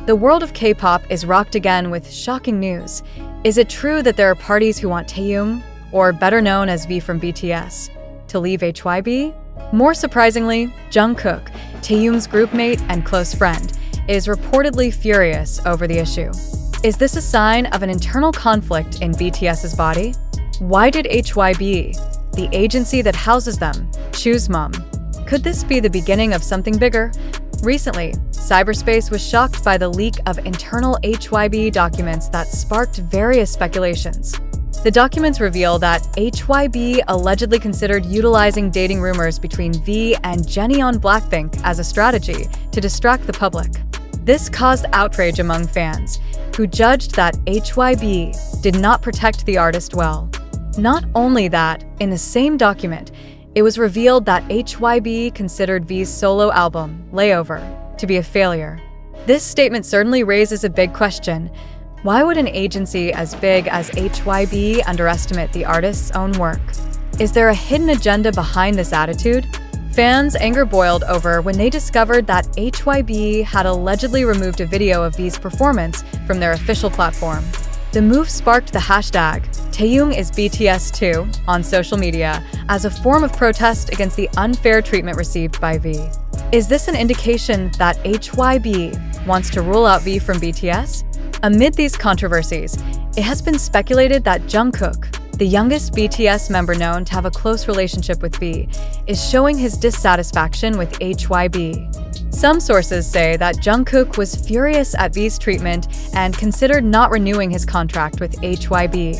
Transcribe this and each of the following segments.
The world of K-pop is rocked again with shocking news. Is it true that there are parties who want Taehyung, or better known as V from BTS, to leave HYBE? More surprisingly, Jungkook, Taehyung's groupmate and close friend, is reportedly furious over the issue. Is this a sign of an internal conflict in BTS's body? Why did HYBE, the agency that houses them, choose Mum? Could this be the beginning of something bigger? Recently, cyberspace was shocked by the leak of internal HYBE documents that sparked various speculations. The documents reveal that HYBE allegedly considered utilizing dating rumors between V and Jennie on Blackpink as a strategy to distract the public. This caused outrage among fans, who judged that HYBE did not protect the artist well. Not only that, in the same document, it was revealed that HYBE considered V's solo album, Layover, to be a failure. This statement certainly raises a big question. Why would an agency as big as HYBE underestimate the artist's own work? Is there a hidden agenda behind this attitude? Fans' anger boiled over when they discovered that HYBE had allegedly removed a video of V's performance from their official platform. The move sparked the hashtag #TaehyungIsBTS2 on social media as a form of protest against the unfair treatment received by V. Is this an indication that HYBE wants to rule out V from BTS? Amid these controversies, it has been speculated that Jungkook, the youngest BTS member known to have a close relationship with V, is showing his dissatisfaction with HYBE. Some sources say that Jungkook was furious at V's treatment and considered not renewing his contract with HYBE.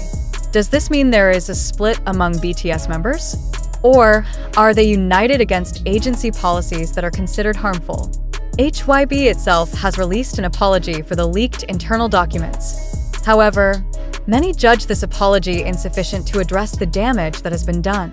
Does this mean there is a split among BTS members? Or are they united against agency policies that are considered harmful? HYBE itself has released an apology for the leaked internal documents. However, many judge this apology insufficient to address the damage that has been done.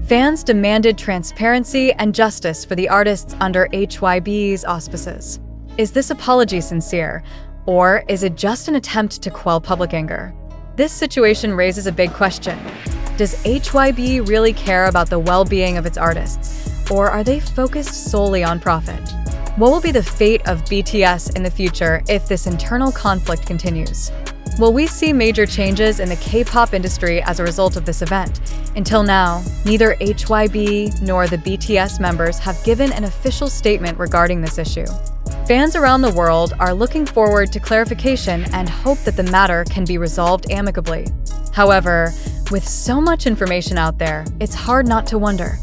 Fans demanded transparency and justice for the artists under HYBE's auspices. Is this apology sincere, or is it just an attempt to quell public anger? This situation raises a big question. Does HYBE really care about the well-being of its artists, or are they focused solely on profit? What will be the fate of BTS in the future if this internal conflict continues? Will we see major changes in the K-pop industry as a result of this event? Until now, neither HYBE nor the BTS members have given an official statement regarding this issue. Fans around the world are looking forward to clarification and hope that the matter can be resolved amicably. However, with so much information out there, it's hard not to wonder,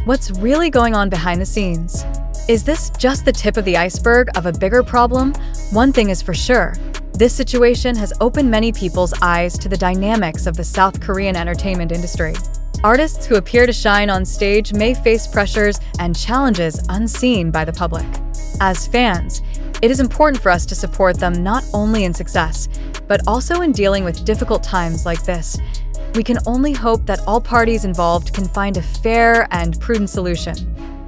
what's really going on behind the scenes? Is this just the tip of the iceberg of a bigger problem? One thing is for sure. This situation has opened many people's eyes to the dynamics of the South Korean entertainment industry. Artists who appear to shine on stage may face pressures and challenges unseen by the public. As fans, it is important for us to support them not only in success, but also in dealing with difficult times like this. We can only hope that all parties involved can find a fair and prudent solution.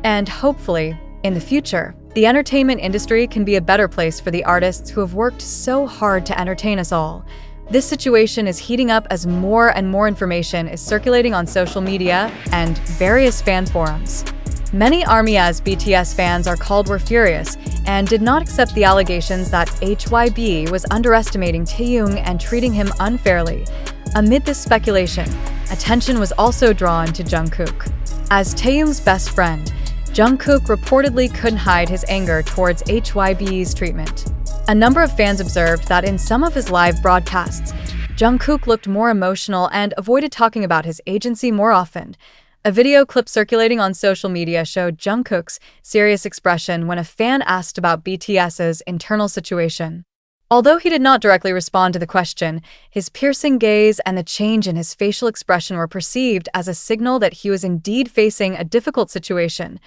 And hopefully, in the future, the entertainment industry can be a better place for the artists who have worked so hard to entertain us all. This situation is heating up as more and more information is circulating on social media and various fan forums. Many ARMY as BTS fans are called were furious and did not accept the allegations that HYBE was underestimating Taehyung and treating him unfairly. Amid this speculation, attention was also drawn to Jungkook. As Taehyung's best friend, Jungkook reportedly couldn't hide his anger towards HYBE's treatment. A number of fans observed that in some of his live broadcasts, Jungkook looked more emotional and avoided talking about his agency more often. A video clip circulating on social media showed Jungkook's serious expression when a fan asked about BTS's internal situation. Although he did not directly respond to the question, his piercing gaze and the change in his facial expression were perceived as a signal that he was indeed facing a difficult situation.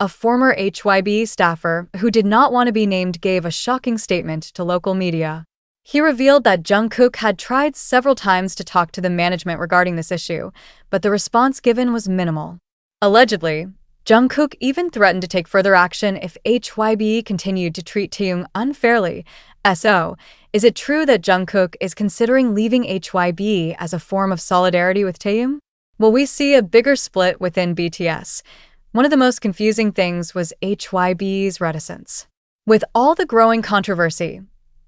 A former HYBE staffer, who did not want to be named, gave a shocking statement to local media. He revealed that Jungkook had tried several times to talk to the management regarding this issue, but the response given was minimal. Allegedly, Jungkook even threatened to take further action if HYBE continued to treat Taehyung unfairly. So, is it true that Jungkook is considering leaving HYBE as a form of solidarity with Taehyung? Will we see a bigger split within BTS? One of the most confusing things was HYBE's reticence. With all the growing controversy,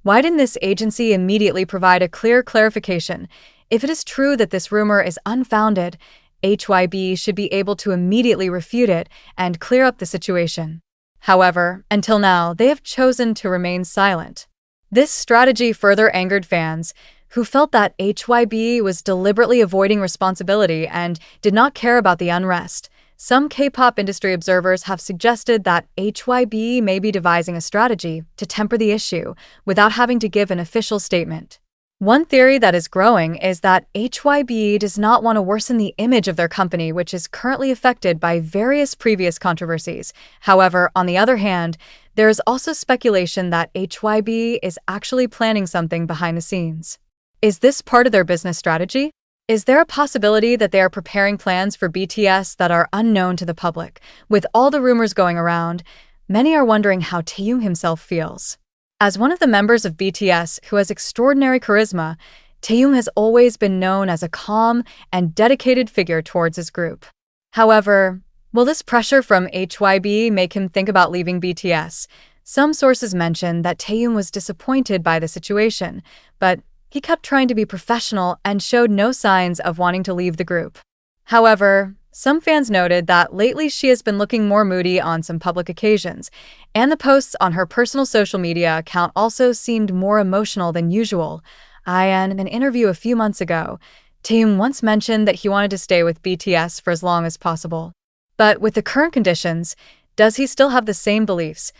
Why didn't this agency immediately provide a clear clarification? If it is true that this rumor is unfounded, HYBE should be able to immediately refute it and clear up the situation. However, until now, they have chosen to remain silent. This strategy further angered fans, who felt that HYBE was deliberately avoiding responsibility and did not care about the unrest. Some K-pop industry observers have suggested that HYBE may be devising a strategy to temper the issue without having to give an official statement. One theory that is growing is that HYBE does not want to worsen the image of their company, which is currently affected by various previous controversies. However, on the other hand, there is also speculation that HYBE is actually planning something behind the scenes. Is this part of their business strategy? Is there a possibility that they are preparing plans for BTS that are unknown to the public? With all the rumors going around, many are wondering how Taehyung himself feels. As one of the members of BTS who has extraordinary charisma, Taehyung has always been known as a calm and dedicated figure towards his group. However, will this pressure from HYBE make him think about leaving BTS? Some sources mention that Taehyung was disappointed by the situation, but he kept trying to be professional and showed no signs of wanting to leave the group. However, some fans noted that lately she has been looking more moody on some public occasions, and the posts on her personal social media account also seemed more emotional than usual. In an interview a few months ago, Taehyung once mentioned that he wanted to stay with BTS for as long as possible. But with the current conditions, does he still have the same beliefs?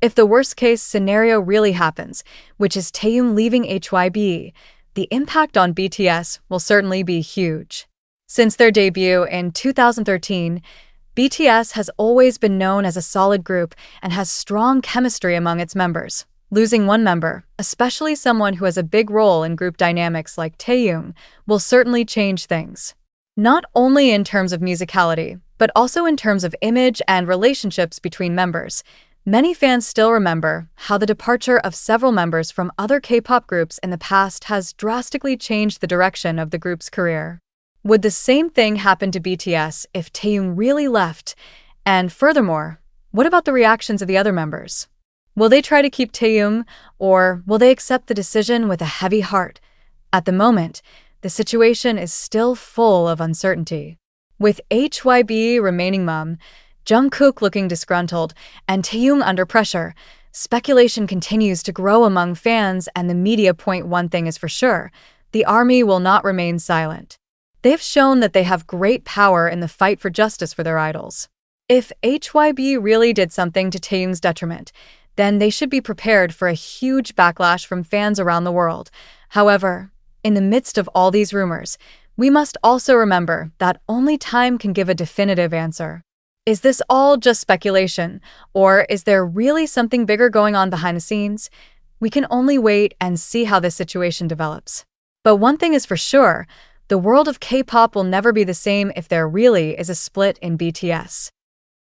If the worst-case scenario really happens, which is Taehyung leaving HYBE, the impact on BTS will certainly be huge. Since their debut in 2013, BTS has always been known as a solid group and has strong chemistry among its members. Losing one member, especially someone who has a big role in group dynamics like Taehyung, will certainly change things. Not only in terms of musicality, but also in terms of image and relationships between members. Many fans still remember how the departure of several members from other K-pop groups in the past has drastically changed the direction of the group's career. Would the same thing happen to BTS if Taehyung really left? And furthermore, what about the reactions of the other members? Will they try to keep Taehyung, or will they accept the decision with a heavy heart? At the moment, the situation is still full of uncertainty. With HYBE remaining mum, Jungkook looking disgruntled, and Taehyung under pressure, speculation continues to grow among fans and the media. One thing is for sure, the army will not remain silent. They have shown that they have great power in the fight for justice for their idols. If HYBE really did something to Taehyung's detriment, then they should be prepared for a huge backlash from fans around the world. However, in the midst of all these rumors, we must also remember that only time can give a definitive answer. Is this all just speculation, or is there really something bigger going on behind the scenes? We can only wait and see how this situation develops. But one thing is for sure, the world of K-pop will never be the same if there really is a split in BTS.